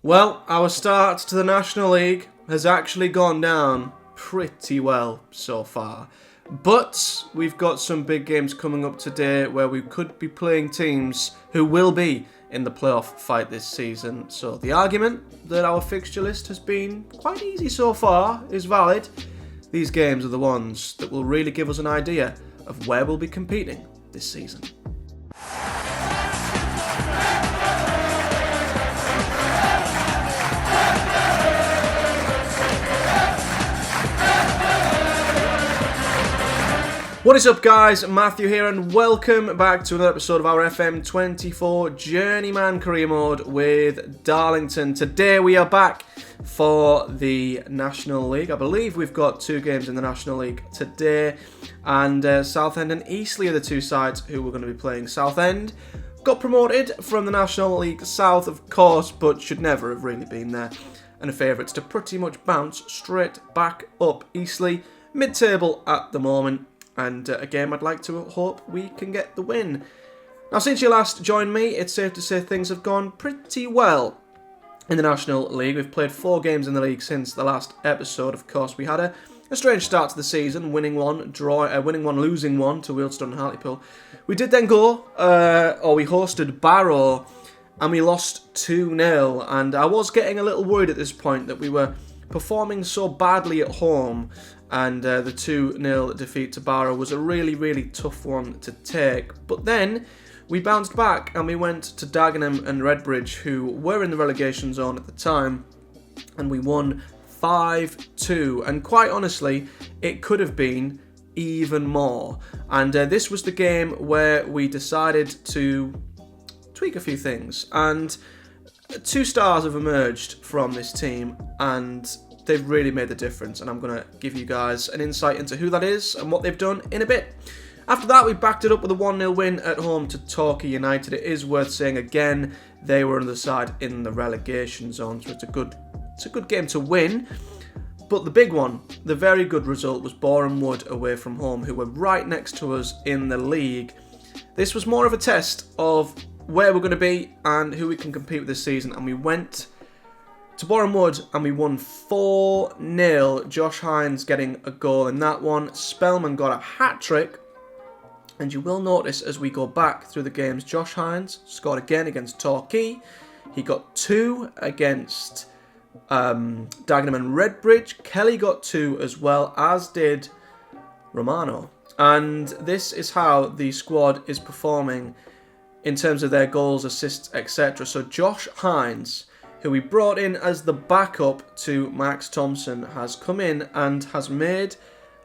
Well, our start to the National League has actually gone down pretty well so far. But we've got some big games coming up today where we could be playing teams who will be in the playoff fight this season. So the argument that our fixture list has been quite easy so far is valid. These games are the ones that will really give us an idea of where we'll be competing this season. What is up, guys? Matthew here, and welcome back to another episode of our FM24 Journeyman career mode with Darlington. Today we are back for the National League. I believe we've got two games in the National League today, and Southend and Eastleigh are the two sides who we're going to be playing. Southend got promoted from the National League South, of course, but should never have really been there, and are favourites to pretty much bounce straight back up. Eastleigh, mid-table at the moment. And again, I'd like to hope we can get the win. Now, since you last joined me, it's safe to say things have gone pretty well in the National League. We've played 4 games in the league since the last episode. Of course, we had a strange start to the season, winning one, losing one to Wealdstone and Hartlepool. We did then we hosted Boro, and we lost 2-0. And I was getting a little worried at this point that we were performing so badly at home, and the 2-0 defeat to Boro was a really, really tough one to take. But then we bounced back and we went to Dagenham and Redbridge, who were in the relegation zone at the time, and we won 5-2. And quite honestly, it could have been even more. And this was the game where we decided to tweak a few things. And 2 stars have emerged from this team, and they've really made the difference, and I'm going to give you guys an insight into who that is and what they've done in a bit. After that, we backed it up with a 1-0 win at home to Torquay United. It is worth saying again, they were on the side in the relegation zone, so it's a good game to win. But the big one, the very good result, was Boro away from home, who were right next to us in the league. This was more of a test of where we're going to be and who we can compete with this season, and we went to Boro and we won 4-0. Josh Hines getting a goal in that one. Spellman got a hat-trick, and you will notice as we go back through the games, Josh Hines scored again against Torquay. He got 2 against Dagenham and Redbridge. Kelly got 2 as well, as did Romano. And this is how the squad is performing in terms of their goals, assists, etc. So Josh Hines, who we brought in as the backup to Max Thompson, has come in and has made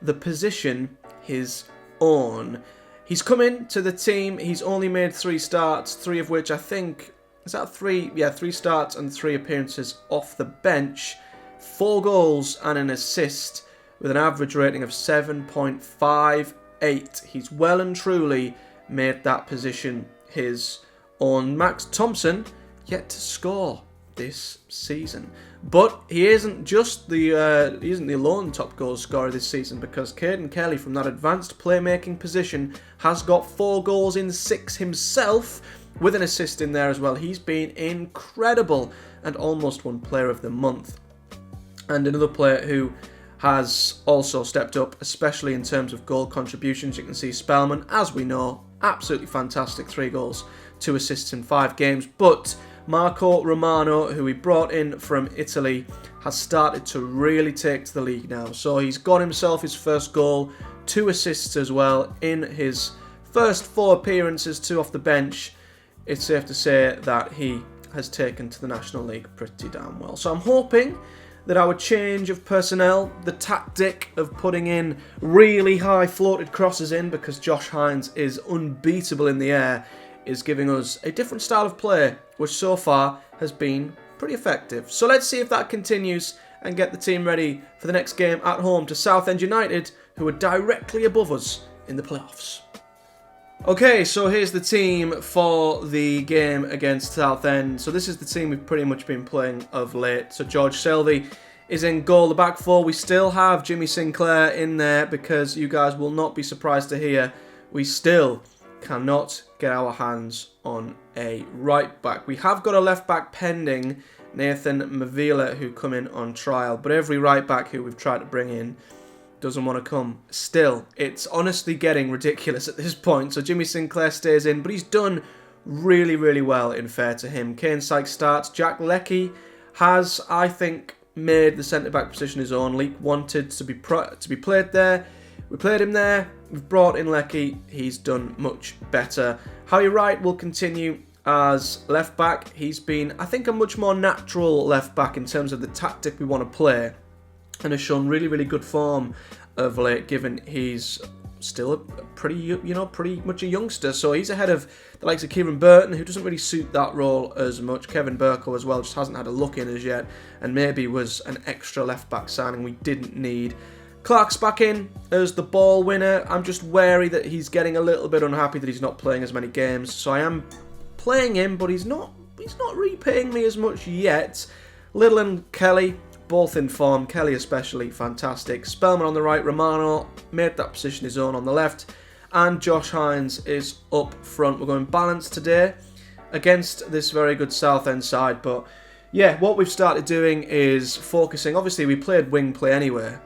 the position his own. He's come into the team, he's only made 3 starts, 3 of which I think, is that 3? Yeah, 3 starts and 3 appearances off the bench. 4 goals and an assist with an average rating of 7.58. He's well and truly made that position his own. Max Thompson yet to score this season, but he isn't just the lone top goal scorer this season, because Caden Kelly from that advanced playmaking position has got 4 goals in 6 himself, with an assist in there as well. He's been incredible and almost won Player of the Month. And another player who has also stepped up, especially in terms of goal contributions, you can see Spellman, as we know, absolutely fantastic, 3 goals, 2 assists in 5 games, but Marco Romano, who we brought in from Italy, has started to really take to the league now. So he's got himself his first goal, 2 assists as well in his first 4 appearances, 2 off the bench. It's safe to say that he has taken to the National League pretty damn well. So I'm hoping that our change of personnel, the tactic of putting in really high floated crosses in, because Josh Hines is unbeatable in the air, is giving us a different style of play, which so far has been pretty effective. So let's see if that continues and get the team ready for the next game at home to Southend United, who are directly above us in the playoffs. Okay, so here's the team for the game against Southend. So this is the team we've pretty much been playing of late. So George Selvey is in goal. The back 4, we still have Jimmy Sinclair in there, because you guys will not be surprised to hear we still cannot get our hands on a right back. We have got a left back pending Nathan Mavila, who come in on trial. But every right back who we've tried to bring in doesn't want to come. Still, it's honestly getting ridiculous at this point. So Jimmy Sinclair stays in, but he's done really, really well, in fair to him. Kane Sykes starts. Jack Leckie has, I think, made the centre-back position his own. Leek wanted to be played there. We played him there. We've brought in Leckie. He's done much better. Howie Wright will continue as left-back. He's been, I think, a much more natural left-back in terms of the tactic we want to play, and has shown really, really good form of late, given he's still a pretty much a youngster. So he's ahead of the likes of Kieran Burton, who doesn't really suit that role as much. Kevin Burko as well, just hasn't had a look in as yet, and maybe was an extra left-back signing we didn't need. Clark's back in as the ball winner. I'm just wary that he's getting a little bit unhappy that he's not playing as many games. So I am playing him, but he's not repaying me as much yet. Little and Kelly, both in form. Kelly especially, fantastic. Spellman on the right, Romano made that position his own on the left. And Josh Hines is up front. We're going balanced today against this very good Southend side. But yeah, what we've started doing is focusing. Obviously, we played wing play anyway.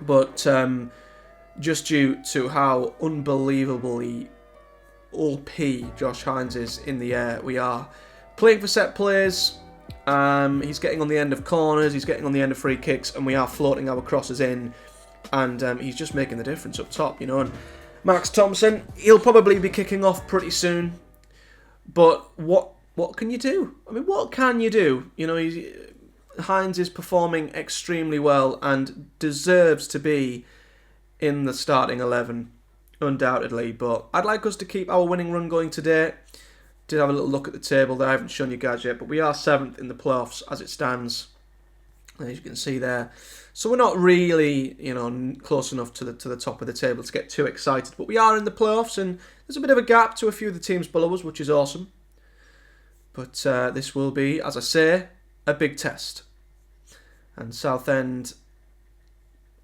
But just due to how unbelievably OP Josh Hines is in the air, we are playing for set plays. He's getting on the end of corners, he's getting on the end of free kicks, and we are floating our crosses in, and he's just making the difference up top, And Max Thompson, he'll probably be kicking off pretty soon, but what can you do? I mean, what can you do? Hines is performing extremely well and deserves to be in the starting 11, undoubtedly, but I'd like us to keep our winning run going today. Did have a little look at the table that I haven't shown you guys yet, but we are 7th in the playoffs as it stands, as you can see there. So we're not really, close enough to the top of the table to get too excited, but we are in the playoffs, and there's a bit of a gap to a few of the teams below us, which is awesome. But this will be, as I say, a big test. And Southend,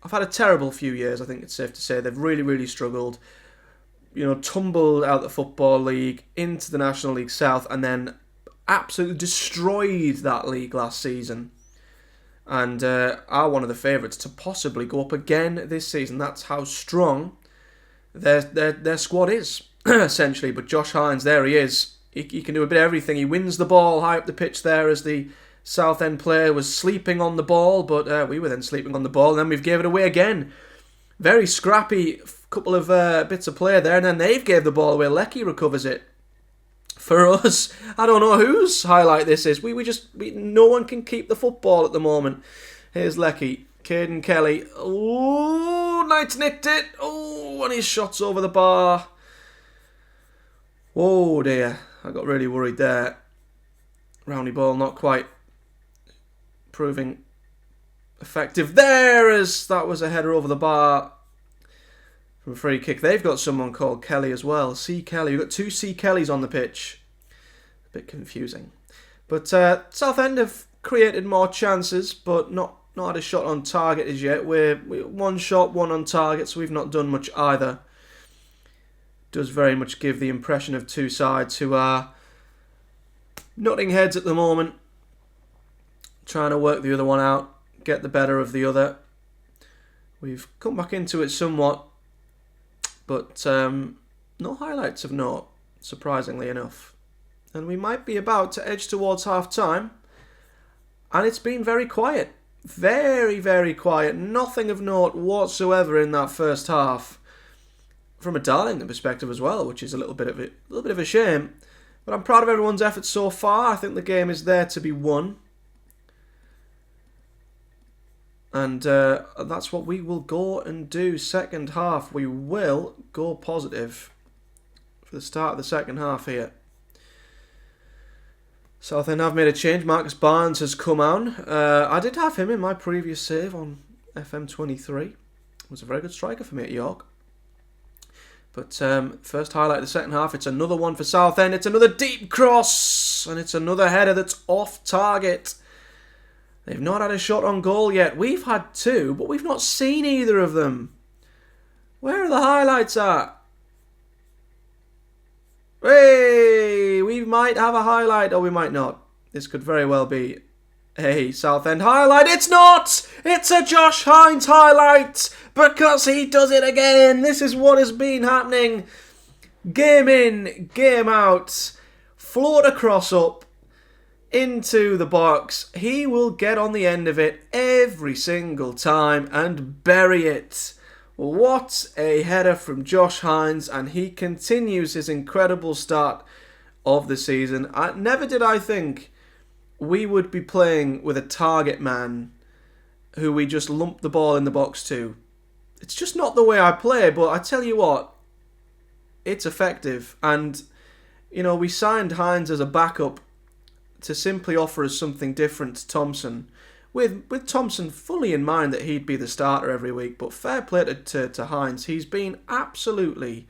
I've had a terrible few years, I think it's safe to say. They've really, really struggled. Tumbled out the Football League into the National League South, and then absolutely destroyed that league last season. And are one of the favourites to possibly go up again this season. That's how strong their squad is, essentially. But Josh Hines, there he is. He can do a bit of everything. He wins the ball high up the pitch there as the Southend player was sleeping on the ball, but we were then sleeping on the ball, and then we've gave it away again. Very scrappy couple of bits of play there, and then they've gave the ball away. Leckie recovers it. For us, I don't know whose highlight this is. No one can keep the football at the moment. Here's Leckie. Caden Kelly. Oh, Knights nicked it. Oh, and his shot's over the bar. Oh dear, I got really worried there. Roundy ball, not quite proving effective there, as that was a header over the bar from a free kick. They've got someone called Kelly as well. C. Kelly. We've got 2 C. Kellys on the pitch. A bit confusing. But Southend have created more chances, but not had a shot on target as yet. We're 1 shot, 1 on target, so we've not done much either. Does very much give the impression of 2 sides who are nutting heads at the moment, trying to work the other one out, get the better of the other. We've come back into it somewhat, but no highlights of note, surprisingly enough. And we might be about to edge towards half-time, and it's been very quiet. Very, very quiet. Nothing of note whatsoever in that first half. From a Darlington perspective as well, which is a little bit of a shame. But I'm proud of everyone's efforts so far. I think the game is there to be won. And that's what we will go and do. Second half, we will go positive for the start of the second half here. Southend have made a change. Marcus Barnes has come on. I did have him in my previous save on FM23. He was a very good striker for me at York. But first highlight of the second half, it's another one for Southend. It's another deep cross, and it's another header that's off target. They've not had a shot on goal yet. We've had 2, but we've not seen either of them. Where are the highlights at? Hey, we might have a highlight, or we might not. This could very well be a Southend highlight. It's not! It's a Josh Hines highlight because he does it again. This is what has been happening. Game in, game out. Float a cross up into the box. He will get on the end of it every single time and bury it. What a header from Josh Hines, and he continues his incredible start of the season. Never did I think we would be playing with a target man who we just lump the ball in the box to. It's just not the way I play, but I tell you what, it's effective. And, you know, we signed Hines as a backup to simply offer us something different to Thompson, with Thompson fully in mind that he'd be the starter every week. But fair play to Hines. He's been absolutely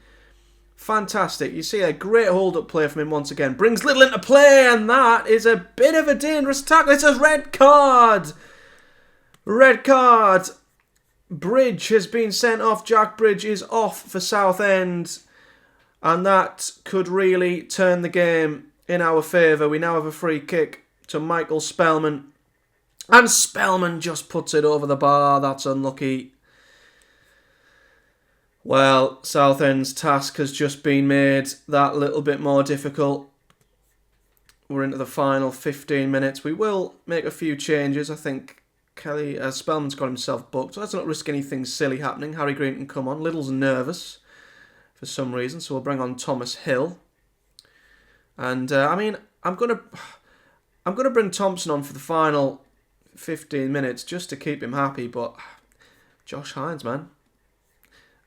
fantastic. You see a great hold-up play from him once again. Brings Little into play, and that is a bit of a dangerous tackle. It's a red card. Red card. Bridge has been sent off. Jack Bridge is off for Southend. And that could really turn the game in our favour. We now have a free kick to Michael Spellman. And Spellman just puts it over the bar. That's unlucky. Well, Southend's task has just been made that little bit more difficult. We're into the final 15 minutes. We will make a few changes. I think Spellman's got himself booked, so let's not risk anything silly happening. Harry Green can come on. Little's nervous for some reason, so we'll bring on Thomas Hill. And I'm gonna bring Thompson on for the final 15 minutes just to keep him happy. But Josh Hines, man.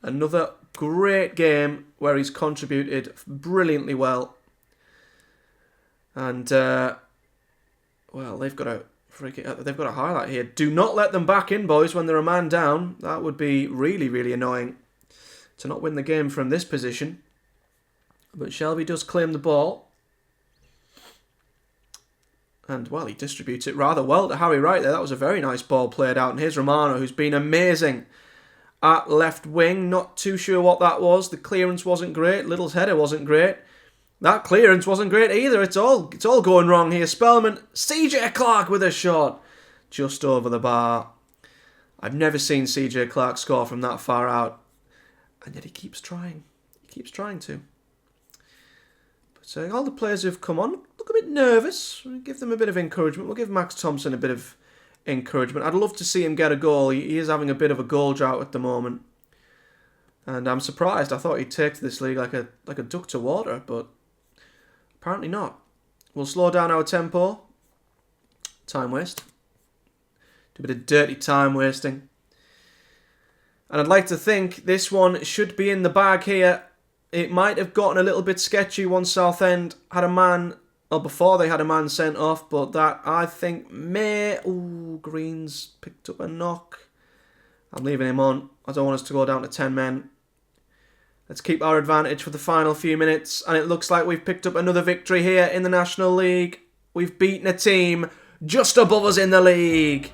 Another great game where he's contributed brilliantly well. And, well, they've got a highlight here. Do not let them back in, boys, when they're a man down. That would be really, really annoying to not win the game from this position. But Shelby does claim the ball. And, well, he distributes it rather well to Harry Wright there. That was a very nice ball played out. And here's Romano, who's been amazing at left wing. Not too sure what that was. The clearance wasn't great. Little's header wasn't great. That clearance wasn't great either. It's all going wrong here. Spellman, CJ Clark with a shot just over the bar. I've never seen CJ Clark score from that far out. And yet he keeps trying. He keeps trying to. But all the players who've come on look a bit nervous. We'll give them a bit of encouragement. We'll give Max Thompson a bit of encouragement. I'd love to see him get a goal. He is having a bit of a goal drought at the moment. And I'm surprised. I thought he'd take to this league like a duck to water, but apparently not. We'll slow down our tempo. Time waste. Do a bit of dirty time wasting. And I'd like to think this one should be in the bag here. It might have gotten a little bit sketchy once Southend had a man, or before they had a man sent off, but that I think may... Ooh, Green's picked up a knock. I'm leaving him on. I don't want us to go down to 10 men. Let's keep our advantage for the final few minutes. And it looks like we've picked up another victory here in the National League. We've beaten a team just above us in the league.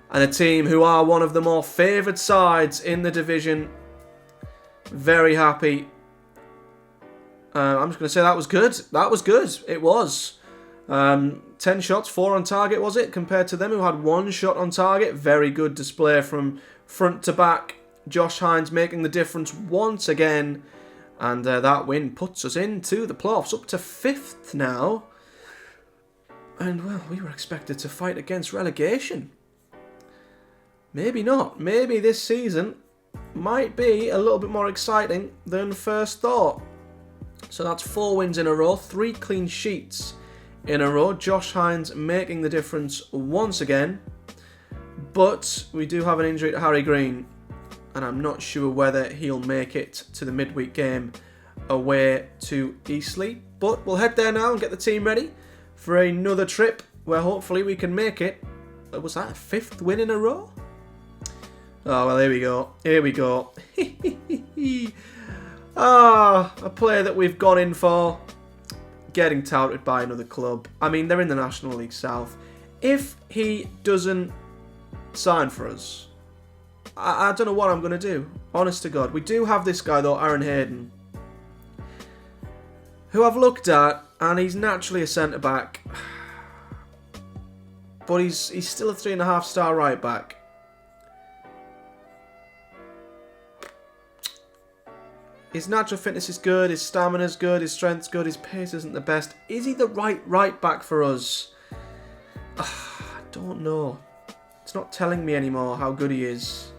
And a team who are one of the more favoured sides in the division. Very happy. I'm just going to say that was good. That was good. It was. 10 shots, 4 on target, was it? Compared to them who had 1 shot on target. Very good display from front to back. Josh Hines making the difference once again. And that win puts us into the playoffs. Up to 5th now. And, well, we were expected to fight against relegation. Maybe not. Maybe this season might be a little bit more exciting than first thought. So that's 4 wins in a row, 3 clean sheets in a row. Josh Hines making the difference once again. But we do have an injury to Harry Green. And I'm not sure whether he'll make it to the midweek game away to Eastleigh. But we'll head there now and get the team ready for another trip where hopefully we can make it. Was that a 5th win in a row? Oh, well, here we go. Here we go. A player that we've gone in for, getting touted by another club. I mean, they're in the National League South. If he doesn't sign for us, I don't know what I'm going to do. Honest to God. We do have this guy, though, Aaron Hayden, who I've looked at, and he's naturally a centre-back. but he's still a 3.5-star right back. His natural fitness is good, his stamina's good, his strength's good, his pace isn't the best. Is he the right back for us? I don't know. It's not telling me anymore how good he is.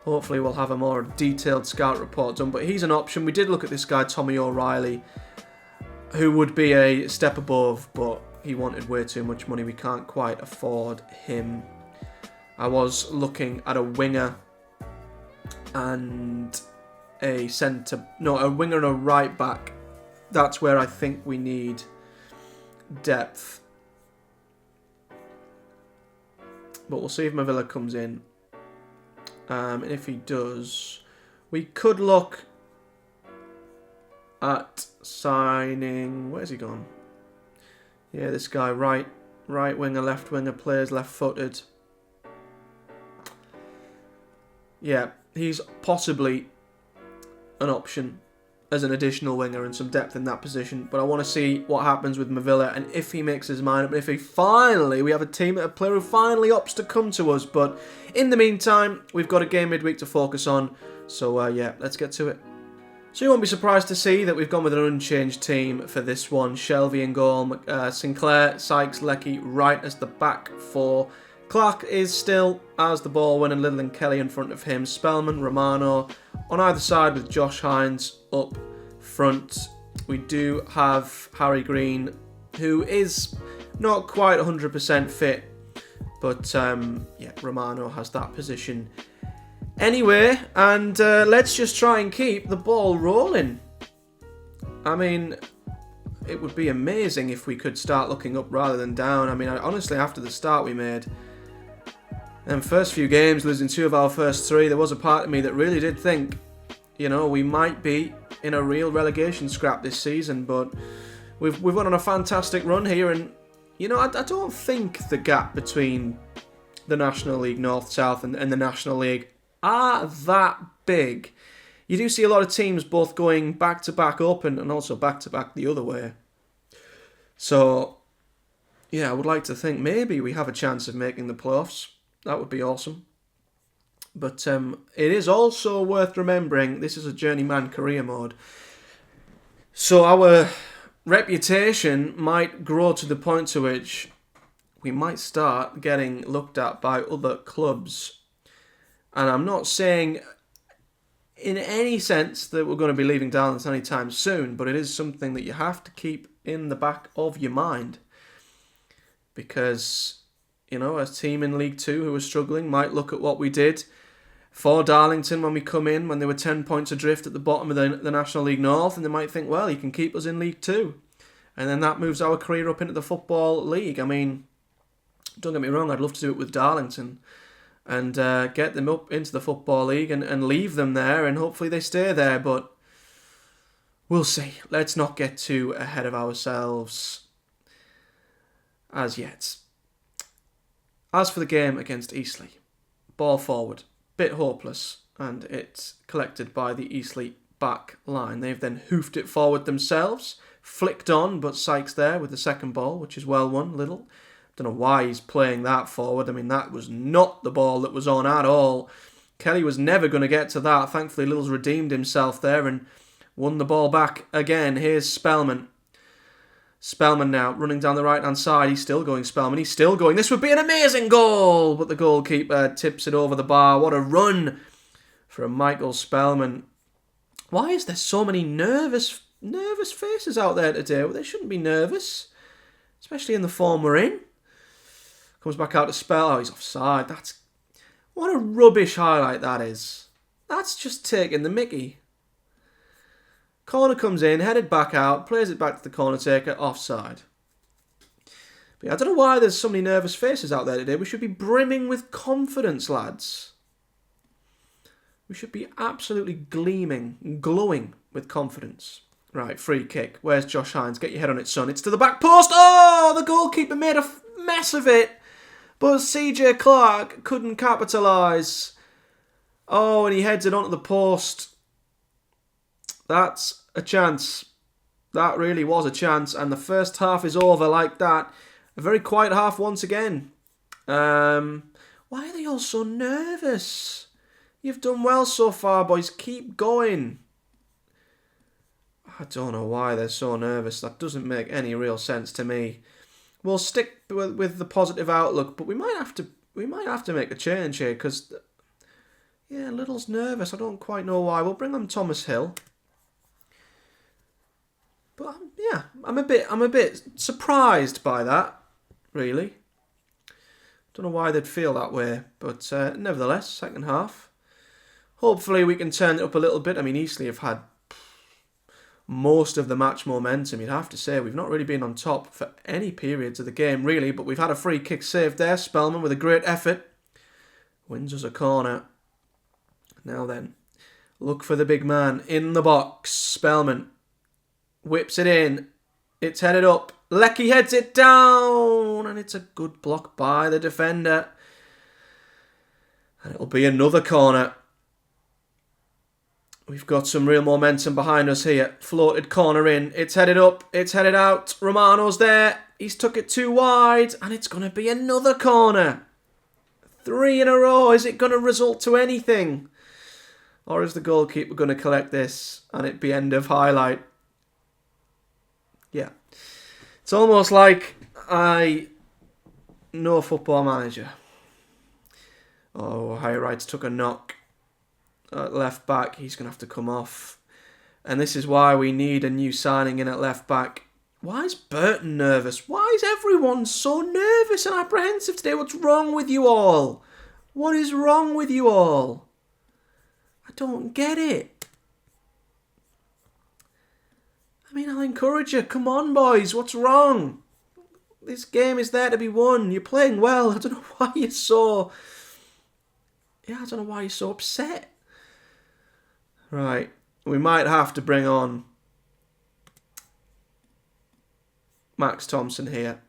Hopefully we'll have a more detailed scout report done, but he's an option. We did look at this guy, Tommy O'Reilly, who would be a step above, but he wanted way too much money. We can't quite afford him. I was looking at a winger and a winger and a right back. That's where I think we need depth. But we'll see if Mavilla comes in. And if he does, we could look at signing... Where's he gone? Yeah, this guy, right winger, left winger, plays left-footed. Yeah, he's possibly an option as an additional winger and some depth in that position. But I want to see what happens with Mavilla and if he makes his mind up. And if we have a player who finally opts to come to us. But in the meantime, we've got a game midweek to focus on. So yeah, let's get to it. So you won't be surprised to see that we've gone with an unchanged team for this one. Shelvey in goal, Sinclair, Sykes, Leckie right as the back four. Clark is still as the ball winner, Little and Kelly in front of him. Spellman, Romano on either side with Josh Hines up front. We do have Harry Green, who is not quite 100% fit, but yeah, Romano has that position anyway. And let's just try and keep the ball rolling. I mean, it would be amazing if we could start looking up rather than down. I mean, honestly, after the start we made, and first few games, losing 2 of our first 3, there was a part of me that really did think, you know, we might be in a real relegation scrap this season. But we've went on a fantastic run here, and you know, I don't think the gap between the National League North-South and the National League are that big. You do see a lot of teams both going back-to-back up and also back-to-back the other way. So, yeah, I would like to think maybe we have a chance of making the playoffs. That would be awesome. But it is also worth remembering this is a Journeyman career mode. So our reputation might grow to the point to which we might start getting looked at by other clubs. And I'm not saying in any sense that we're going to be leaving Darlington anytime soon, but it is something that you have to keep in the back of your mind. Because, you know, a team in League 2 who are struggling might look at what we did for Darlington when we come in, when they were 10 points adrift at the bottom of the National League North, and they might think, well, he can keep us in League 2. And then that moves our career up into the Football League. I mean, don't get me wrong, I'd love to do it with Darlington and get them up into the Football League and leave them there, and hopefully they stay there, but we'll see. Let's not get too ahead of ourselves as yet. As for the game against Eastleigh, ball forward, bit hopeless, and it's collected by the Eastleigh back line. They've then hoofed it forward themselves, flicked on, but Sykes there with the second ball, which is well won. Little, don't know why he's playing that forward. I mean, that was not the ball that was on at all. Kelly was never going to get to that. Thankfully, Little's redeemed himself there and won the ball back again. Here's Spellman. Spellman now running down the right-hand side. He's still going, Spellman. He's still going. This would be an amazing goal, but the goalkeeper tips it over the bar. What a run from Michael Spellman. Why is there so many nervous faces out there today? Well, they shouldn't be nervous, especially in the form we're in. Comes back out to Spell. Oh, he's offside. What a rubbish highlight that is. That's just taking the mickey. Corner comes in, headed back out, plays it back to the corner taker, offside. But yeah, I don't know why there's so many nervous faces out there today. We should be brimming with confidence, lads. We should be absolutely gleaming, glowing with confidence. Right, free kick. Where's Josh Hines? Get your head on it, son. It's to the back post. Oh, the goalkeeper made a mess of it. But CJ Clark couldn't capitalise. Oh, and he heads it onto the post. That's a chance. That really was a chance. And the first half is over like that. A very quiet half once again. Why are they all so nervous? You've done well so far, boys. Keep going. I don't know why they're so nervous. That doesn't make any real sense to me. We'll stick with the positive outlook, but we might have to make a change here because, yeah, Little's nervous. I don't quite know why. We'll bring on Thomas Hill. But yeah, I'm a bit surprised by that, really. Don't know why they'd feel that way, but nevertheless, second half. Hopefully we can turn it up a little bit. I mean, Eastleigh have had most of the match momentum, you'd have to say. We've not really been on top for any periods of the game, really, but we've had a free kick saved there. Spellman with a great effort wins us a corner. Now then, look for the big man in the box. Spellman whips it in. It's headed up. Lecky heads it down, and it's a good block by the defender. And it'll be another corner. We've got some real momentum behind us here. Floated corner in. It's headed up. It's headed out. Romano's there. He's took it too wide. And it's going to be another corner. 3 in a row. Is it going to result to anything? Or is the goalkeeper going to collect this and it be end of highlight? Yeah. It's almost like I know Football Manager. Oh, High Rights took a knock. Left back, he's going to have to come off. And this is why we need a new signing in at left back. Why is Burton nervous? Why is everyone so nervous and apprehensive today? What's wrong with you all? What is wrong with you all? I don't get it. I mean, I'll encourage you. Come on, boys. What's wrong? This game is there to be won. You're playing well. I don't know why you're so... Yeah, I don't know why you're so upset. Right, we might have to bring on Max Thompson here.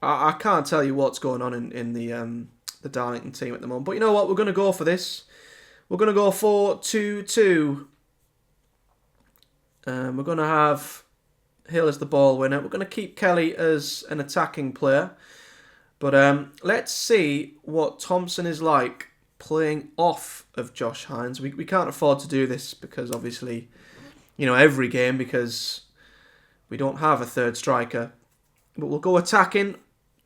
I can't tell you what's going on in the Darlington team at the moment. But you know what? We're going to go for this. We're going to go 4-2-2. We're going to have Hill as the ball winner. We're going to keep Kelly as an attacking player. But let's see what Thompson is like playing off of Josh Hines. We can't afford to do this because obviously, you know, every game because we don't have a third striker. But we'll go attacking,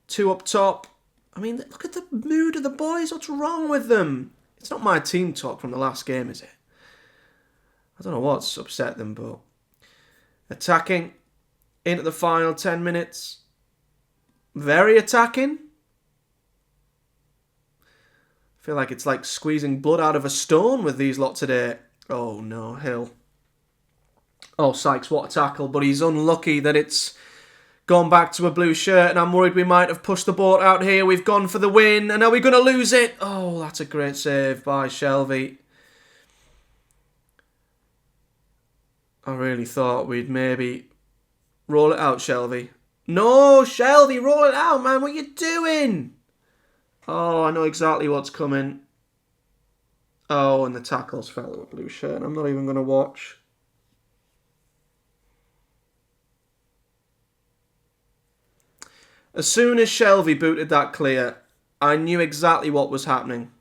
2 up top. I mean, look at the mood of the boys. What's wrong with them? It's not my team talk from the last game, is it? I don't know what's upset them, but attacking into the final 10 minutes. Very attacking. I feel like it's like squeezing blood out of a stone with these lot today. Oh no, Hill. Oh, Sykes, what a tackle. But he's unlucky that it's gone back to a blue shirt. And I'm worried we might have pushed the boat out here. We've gone for the win. And are we going to lose it? Oh, that's a great save by Shelvey. I really thought we'd maybe roll it out, Shelvey. No, Shelvey, roll it out, man. What are you doing? Oh, I know exactly what's coming. Oh, and the tackles fell to a blue shirt. I'm not even going to watch. As soon as Shelvey booted that clear, I knew exactly what was happening.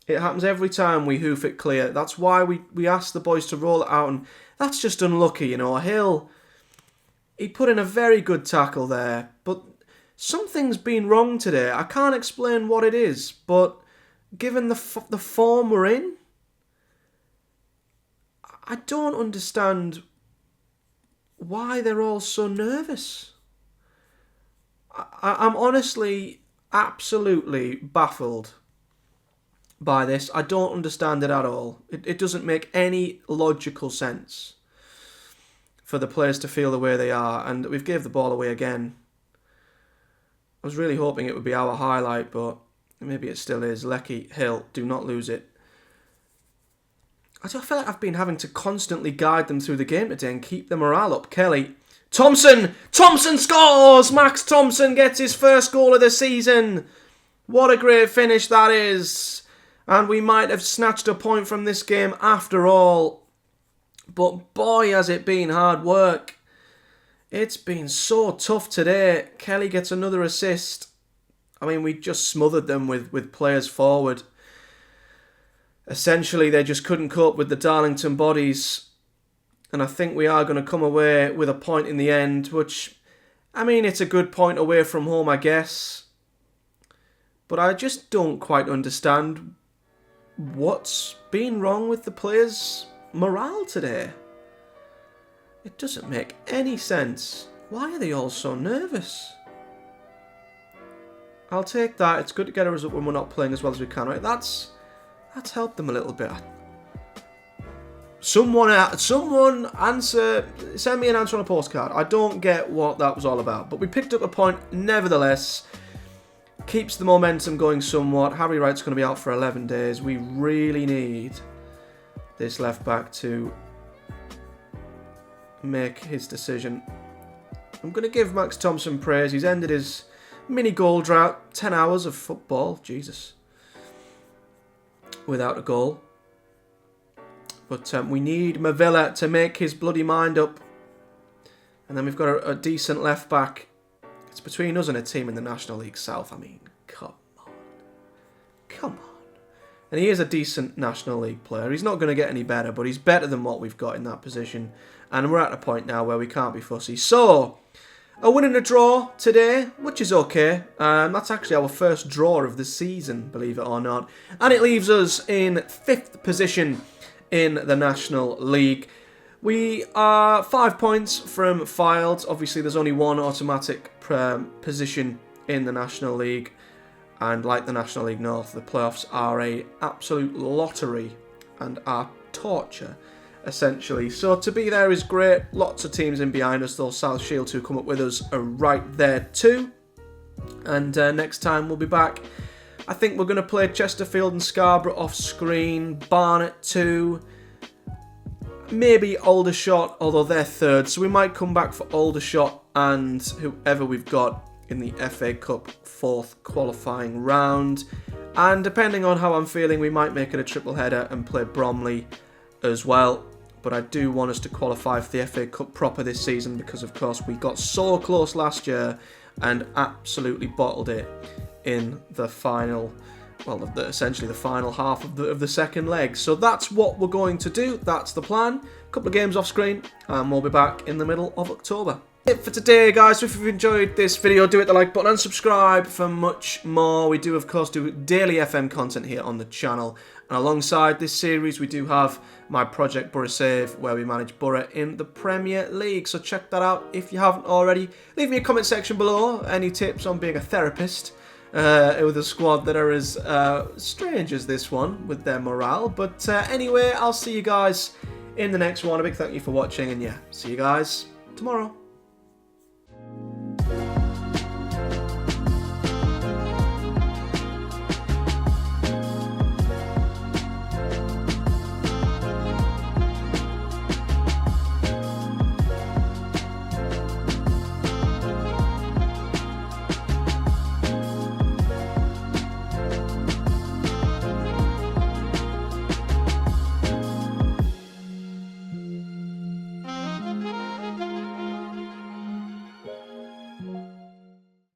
It happens every time we hoof it clear. That's why we asked the boys to roll it out. And that's just unlucky, you know. Hill, he put in a very good tackle there. But something's been wrong today. I can't explain what it is, but given the form we're in, I don't understand why they're all so nervous. I'm honestly absolutely baffled by this. I don't understand it at all. It doesn't make any logical sense for the players to feel the way they are, and we've gave the ball away again. I was really hoping it would be our highlight, but maybe it still is. Lecky, Hill, do not lose it. I feel like I've been having to constantly guide them through the game today and keep the morale up. Kelly. Thompson! Thompson scores! Max Thompson gets his first goal of the season. What a great finish that is. And we might have snatched a point from this game after all. But boy, has it been hard work. It's been so tough today. Kelly gets another assist. I mean, we just smothered them with players forward. Essentially, they just couldn't cope with the Darlington bodies. And I think we are going to come away with a point in the end, which, I mean, it's a good point away from home, I guess. But I just don't quite understand what's been wrong with the players' morale today. It doesn't make any sense. Why are they all so nervous? I'll take that. It's good to get a result when we're not playing as well as we can, right? That's helped them a little bit. Someone send me an answer on a postcard. I don't get what that was all about. But we picked up a point nevertheless. Keeps the momentum going somewhat. Harry Wright's going to be out for 11 days. We really need this left back to make his decision. I'm going to give Max Thompson praise. He's ended his mini goal drought. 10 hours of football. Jesus. Without a goal. But we need Mavilla to make his bloody mind up. And then we've got a decent left back. It's between us and a team in the National League South. I mean, come on. Come on. And he is a decent National League player. He's not going to get any better, but he's better than what we've got in that position. And we're at a point now where we can't be fussy. So, a win and a draw today, which is okay. That's actually our first draw of the season, believe it or not. And it leaves us in 5th position in the National League. We are 5 points from Fylde. Obviously, there's only one automatic position in the National League. And like the National League North, the playoffs are an absolute lottery and are torture, essentially. So to be there is great. Lots of teams in behind us. Those South Shields who come up with us are right there too. And next time we'll be back. I think we're going to play Chesterfield and Scarborough off screen. Barnet 2. Maybe Aldershot, although they're 3rd. So we might come back for Aldershot and whoever we've got in the FA Cup 4th qualifying round. And depending on how I'm feeling, we might make it a triple header and play Bromley as well. But I do want us to qualify for the FA Cup proper this season because, of course, we got so close last year and absolutely bottled it in the final, well, essentially the final half of the second leg. So that's what we're going to do. That's the plan. A couple of games off screen, and we'll be back in the middle of October. That's it for today, guys. So if you've enjoyed this video, do hit the like button and subscribe for much more. We do, of course, do daily FM content here on the channel. And alongside this series, we do have my project Boro Save, where we manage Boro in the Premier League. So check that out if you haven't already. Leave me a comment section below. Any tips on being a therapist with a squad that are as strange as this one with their morale. But anyway, I'll see you guys in the next one. A big thank you for watching, and yeah, see you guys tomorrow.